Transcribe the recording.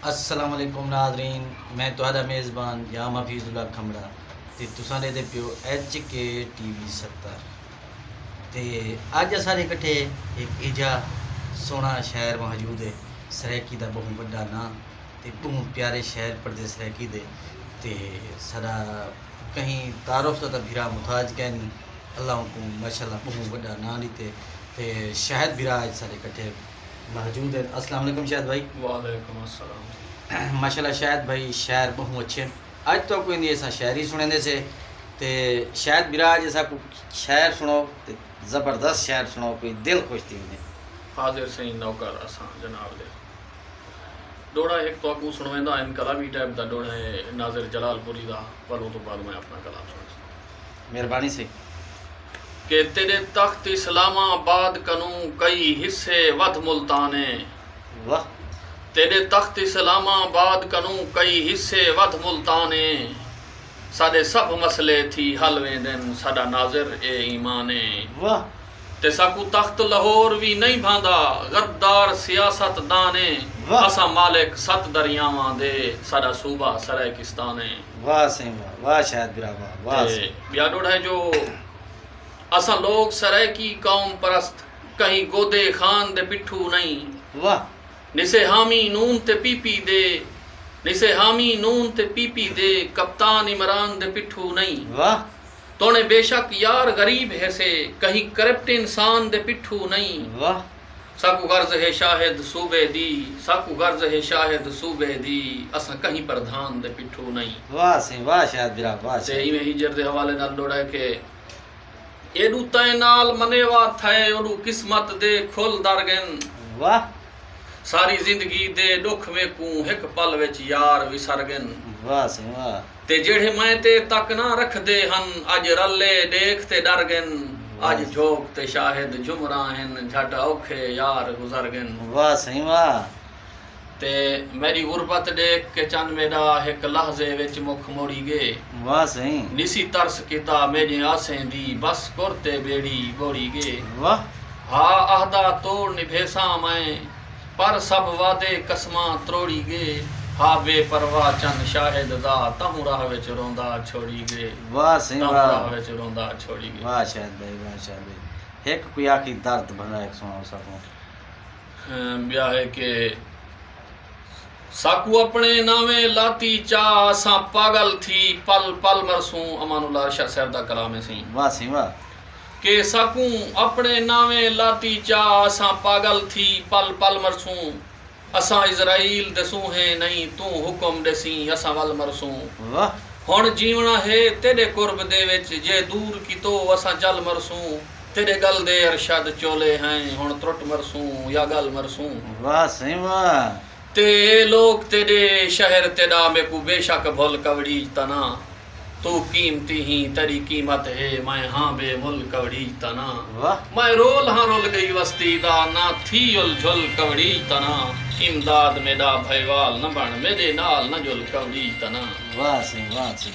अस्सलाम वालेकुम नाज़रीन, मैं तुहाडा मेज़बान याम हफीज़ुल्लाह खमड़ा ते तुसां दे पियो HK TV 70 ते अज सारे इकट्ठे एक इजा सोहना शहर मौजूद है सराइकी दा बहुत बड़ा ना ते बहुत प्यारे शहर पड़दे सराइकी दे ते सारा कहीं तारुफ तो भिरा मुताज कहनी अल्लाह को माशाल्लाह बहुत बड़ा ना लीते ते शायद भिरा आज सारे इकट्ठे मौजूद है। अस्सलाम वालेकुम शायद भाई। वालेकुम अस्सलाम। माशाल्लाह शायद भाई शहर बहुत अच्छे अज तो कोई नहीं ऐसा शहर ही सुने से ते शायद बिराज ऐसा को शहर सुनो ते ज़बरदस्त शहर सुनो कोई दिल खुश थी ने हाजिर सही नौकर असा जनाब दे डोड़ा एक तो आपको सुनवेंदा इनकलाबी टाइप दा डोड़ा है नाज़िर जलालपुरी दा पर तो बाद में अपना कलाम सुन मेहरबानी से के तेरे तख्त इस्लामाबाद कनू कई हिस्से वध मुल्ताने वाह तेरे तख्त इस्लामाबाद कनू कई हिस्से वध मुल्ताने साडे सब मसले थी हल वेंदन साडा नाज़िर ए ईमाने वाह ते साकू तख्त लाहौर भी नहीं भांदा गद्दार सियासत दाने असा मालिक सत दरियावां दे साडा सूबा सरायकिस्ताने वाह सही वाह शायद बिरा वाह बिया डोड़ा है जो असा लोग सराय की कौम परस्त कहीं गोदे खान दे पिट्ठू नहीं वाह निसे हामी नून ते पीपी दे निसे हामी नून ते पीपी दे कप्तान इमरान दे पिट्ठू नहीं वाह तोने बेशक यार गरीब है से कहीं करप्ट इंसान दे पिट्ठू नहीं वाह साकू गर्ज है शाहिद सूबे दी साकू गर्ज है शाहिद सूबे दी असा कहीं प्रधान दे पिट्ठू नहीं वाह सही वाह शायद बिरा वाह ते इवें हिजर दे हवाले नाल डोड़ा है के एडू तय नाल मनेवा थे ओडू किस्मत दे खोल दरगन वाह सारी जिंदगी दे दुख में कू एक पल विच यार विसरगन वाह सही वाह ते जेड़े मैं ते तक ना रख दे हन अज रले देख ते डरगन अज झोक ते शाहिद जुमरा हन झट औखे यार गुजरगन वाह सही वाह ते मेरी गुरबत देख के चंद मेरा एक लहजे विच मुख मोड़ी गे वाह सही निसी तरस किता मेरी आसें दी बस करते बेड़ी गोड़ी गे वाह हा आहदा तोड़ निभेसा मैं पर सब वादे कसमा त्रोड़ी गे हा बेपरवाह चंद शाहिद दा तहु राह विच रोंदा छोड़ी गे वाह सही तहु वाह राह विच रोंदा छोड़ी गे वाह शायद भाई एक कोई आखी दर्द भरा एक सुनाओ सबको ब्याह है के साकू अपने नावे लाती चा सा पागल थी पल पल मरसूं अमानुल्लाह अरशद साहब दा कलाम है सी वाह सही वाह के साकू अपने नावे लाती चा सा पागल थी पल पल मरसूं असा इजराइल दसूं है नहीं तू हुक्म दसी असा वल मरसूं वाह हुण जीवना है तेरे कुर्ब दे विच जे दूर की तो असा जल मरसूं तेरे गल दे अरशद चोले हैं हुण त्रुट मरसूं या गल मरसूं वाह सही वाह ते लोग तेरे शहर तेरा में को बेशक भूल कवड़ी तना तू कीमती ही तेरी कीमत है मैं हाँ बेमुल कवड़ी तना वाह मैं रोल हाँ रोल गई वस्ती दा ना थी उल झुल कवड़ी तना इमदाद मेरा भयवाल न बन मेरे नाल न जुल कवड़ी तना वाह सही